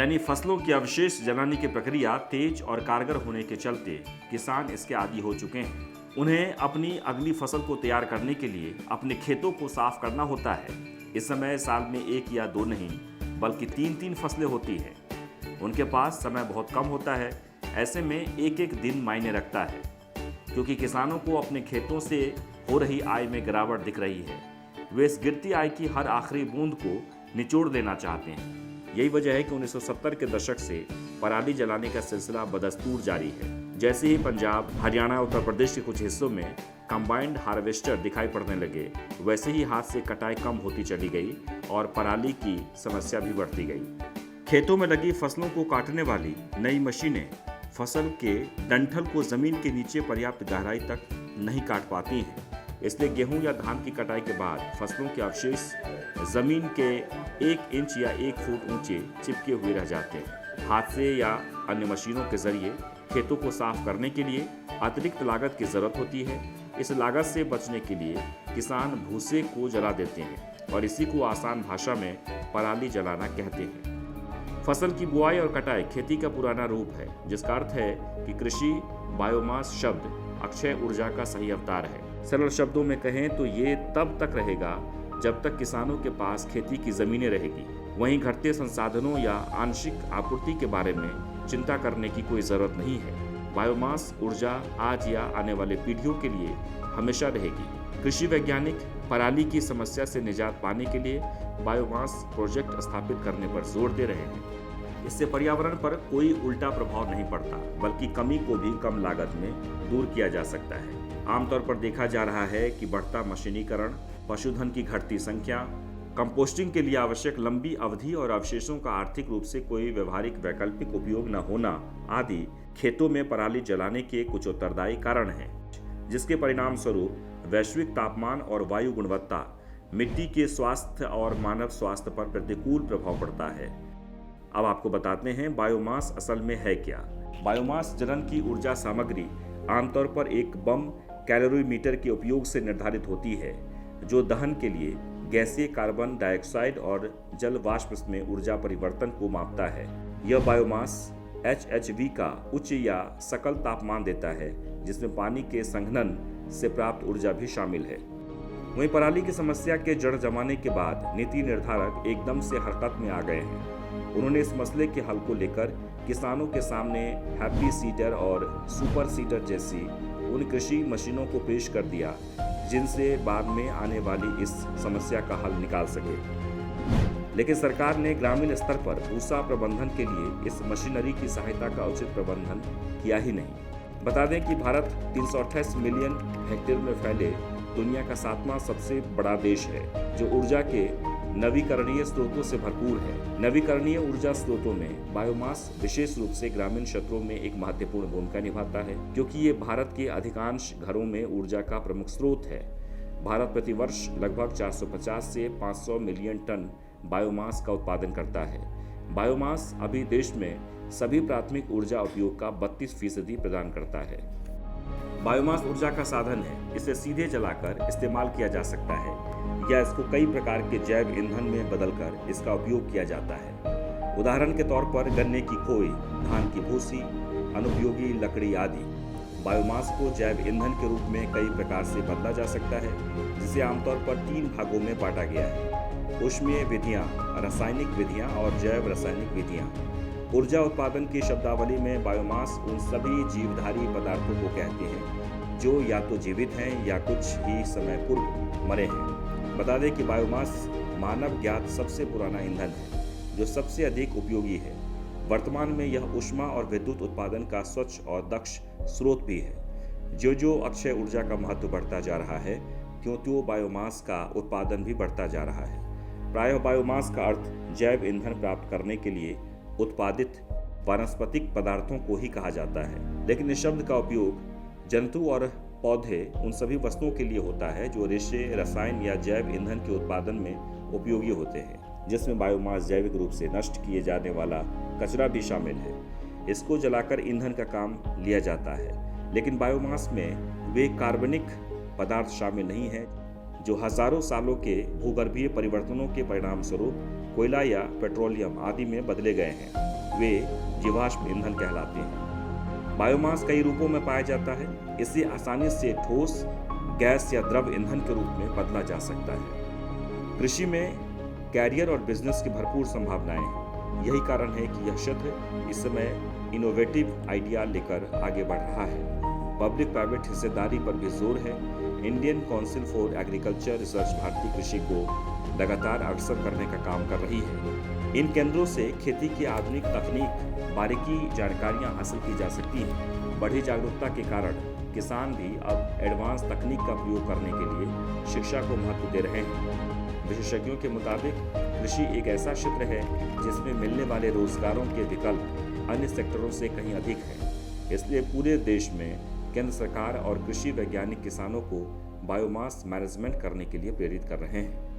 यानी फसलों की अवशेष जलाने की प्रक्रिया तेज और कारगर होने के चलते किसान इसके आदी हो चुके हैं। उन्हें अपनी अगली फसल को तैयार करने के लिए अपने खेतों को साफ करना होता है। इस समय साल में एक या दो नहीं बल्कि तीन तीन फसलें होती हैं। उनके पास समय बहुत कम होता है। ऐसे में एक एक दिन मायने रखता है, क्योंकि किसानों को अपने खेतों से हो रही आय में गिरावट दिख रही है। वे इस गिरती आय की हर आखिरी बूंद को निचोड़ देना चाहते हैं। यही वजह है कि 1970 के दशक से पराली जलाने का सिलसिला बदस्तूर जारी है। जैसे ही पंजाब, हरियाणा, उत्तर प्रदेश के कुछ हिस्सों में कंबाइंड हार्वेस्टर दिखाई पड़ने लगे, वैसे ही हाथ से कटाई कम होती चली गई और पराली की समस्या भी बढ़ती गई। खेतों में लगी फसलों को काटने वाली नई मशीनें फसल के डंठल को जमीन के नीचे पर्याप्त गहराई तक नहीं काट पाती हैं। इसलिए गेहूं या धान की कटाई के बाद फसलों के अवशेष जमीन के 1 इंच या 1 फुट ऊंचे चिपके हुए रह जाते हैं। हाथ से या अन्य मशीनों के जरिए खेतों को साफ करने के लिए अतिरिक्त लागत की जरूरत होती है। इस लागत से बचने के लिए किसान भूसे को जला देते हैं और इसी को आसान भाषा में पराली जलाना कहते हैं। फसल की बुआई और कटाई खेती का पुराना रूप है, जिसका अर्थ है कि कृषि बायोमास शब्द अक्षय ऊर्जा का सही अवतार है। सरल शब्दों में कहें तो ये तब तक रहेगा जब तक किसानों के पास खेती की जमीनें रहेगी। वहीं घटते संसाधनों या आंशिक आपूर्ति के बारे में चिंता करने की कोई जरूरत नहीं है। बायोमास ऊर्जा आज या आने वाले पीढ़ियों के लिए हमेशा रहेगी। कृषि वैज्ञानिक पराली की समस्या से निजात पाने के लिए बायोमास प्रोजेक्ट स्थापित करने पर जोर दे रहे हैं। इससे पर्यावरण पर कोई उल्टा प्रभाव नहीं पड़ता, बल्कि कमी को भी कम लागत में दूर किया जा सकता है। आमतौर पर देखा जा रहा है कि बढ़ता मशीनीकरण, पशुधन की घटती संख्या, कंपोस्टिंग के लिए आवश्यक लंबी अवधि और अवशेषों का आर्थिक रूप से कोई व्यवहारिक वैकल्पिक उपयोग न होना आदि खेतों में पराली जलाने के कुछ उत्तरदायी कारण हैं, जिसके परिणाम स्वरूप वैश्विक तापमान और वायु गुणवत्ता, मिट्टी के स्वास्थ्य और मानव स्वास्थ्य पर प्रतिकूल प्रभाव पड़ता है। अब आपको बताते हैं बायोमास असल में है क्या। बायोमास जलन की ऊर्जा सामग्री आमतौर पर एक बम कैलोरीमीटर के उपयोग से निर्धारित होती है, जो दहन के लिए गैसीय कार्बन डाइऑक्साइड और जल वाष्प में ऊर्जा परिवर्तन को मापता है। यह बायोमास HHV का उच्च या सकल तापमान देता है, जिसमें पानी के संघनन से प्राप्त ऊर्जा भी शामिल है। वहीं पराली की समस्या के जड़ जमाने के बाद नीति निर्धारक एकदम से हरकत में आ गए हैं। उन्होंने इस मसले के हल को लेकर किसानों के सामने हैप्पी सीडर और सुपर सीडर जैसी उन कृषि मशीनों को पेश कर दिया, जिनसे बाद में आने वाली इस समस्या का हल निकाल सके। लेकिन सरकार ने ग्रामीण स्तर पर भूसा प्रबंधन के लिए इस मशीनरी की सहायता का उचित प्रबंधन किया ही नहीं। बता दें कि भारत 328 मिलियन हेक्टेयर में फैले दुनिया का 7वां सबसे बड़ा देश है, जो ऊर्जा के नवीकरणीय स्रोतों से भरपूर है। नवीकरणीय ऊर्जा स्रोतों में बायोमास विशेष रूप से ग्रामीण क्षेत्रों में एक महत्वपूर्ण भूमिका निभाता है, क्योंकि ये भारत के अधिकांश घरों में ऊर्जा का प्रमुख स्रोत है। भारत प्रतिवर्ष लगभग 450 से 500 मिलियन टन बायोमास का उत्पादन करता है। बायोमास अभी देश में सभी प्राथमिक ऊर्जा उपयोग का 32% प्रदान करता है। बायोमास ऊर्जा का साधन है। इसे सीधे जलाकर इस्तेमाल किया जा सकता है या इसको कई प्रकार के जैव ईंधन में बदलकर इसका उपयोग किया जाता है। उदाहरण के तौर पर गन्ने की खोई, धान की भूसी, अनुपयोगी लकड़ी आदि। बायोमास को जैव ईंधन के रूप में कई प्रकार से बदला जा सकता है, जिसे आमतौर पर 3 भागों में बांटा गया है: ऊष्मीय विधियाँ, रासायनिक विधियाँ और जैव रासायनिक विधियाँ। ऊर्जा उत्पादन की शब्दावली में बायोमास उन सभी जीवधारी पदार्थों को कहते हैं जो या तो जीवित हैं या कुछ ही समय पूर्व मरे हैं। बता दें कि बायोमास मानव ज्ञात सबसे पुराना ईंधन है, जो सबसे अधिक उपयोगी है। वर्तमान में यह ऊष्मा और विद्युत उत्पादन का स्वच्छ और दक्ष स्रोत भी है। जो अक्षय ऊर्जा का महत्व बढ़ता जा रहा है, त्यों बायोमास का उत्पादन भी बढ़ता जा रहा है। प्रायः बायोमास का अर्थ जैव ईंधन प्राप्त करने के लिए उत्पादित वानस्पतिक पदार्थों को ही कहा जाता है, लेकिन इस शब्द का उपयोग जंतु और पौधे उन सभी वस्तुओं के लिए होता है जो रेशे, रसायन या जैव ईंधन के उत्पादन में उपयोगी होते हैं, जिसमें बायोमास जैविक रूप से नष्ट किए जाने वाला कचरा भी शामिल है। इसको जलाकर ईंधन का काम लिया जाता है, लेकिन बायोमास में वे कार्बनिक पदार्थ शामिल नहीं हैं जो हजारों सालों के भूगर्भीय परिवर्तनों के परिणाम स्वरूप कोयला या पेट्रोलियम आदि में बदले गए हैं। वे जीवाश्म ईंधन कहलाते हैं। बायोमास कई रूपों में पाया जाता है। इसे आसानी से ठोस, गैस या द्रव ईंधन के रूप में बदला जा सकता है। कृषि में कैरियर और बिजनेस की भरपूर संभावनाएं हैं। यही कारण है कि यह क्षेत्र इस समय इनोवेटिव आइडिया लेकर आगे बढ़ रहा है। पब्लिक प्राइवेट हिस्सेदारी पर भी जोर है। Indian council for agriculture research भारतीय कृषि को लगातार अग्रसर करने का काम कर रही है। इन केंद्रों से खेती की आधुनिक तकनीक, बारीकी जानकारियां हासिल की जा सकती हैं। बढ़ी जागरूकता के कारण किसान भी अब एडवांस तकनीक का प्रयोग करने के लिए शिक्षा को महत्व दे रहे हैं। विशेषज्ञों के मुताबिक कृषि एक ऐसा क्षेत्र है जिसमें मिलने वाले रोजगारों के विकल्प अन्य सेक्टरों से कहीं अधिक है। इसलिए पूरे देश में केंद्र सरकार और कृषि वैज्ञानिक किसानों को बायोमास मैनेजमेंट करने के लिए प्रेरित कर रहे हैं।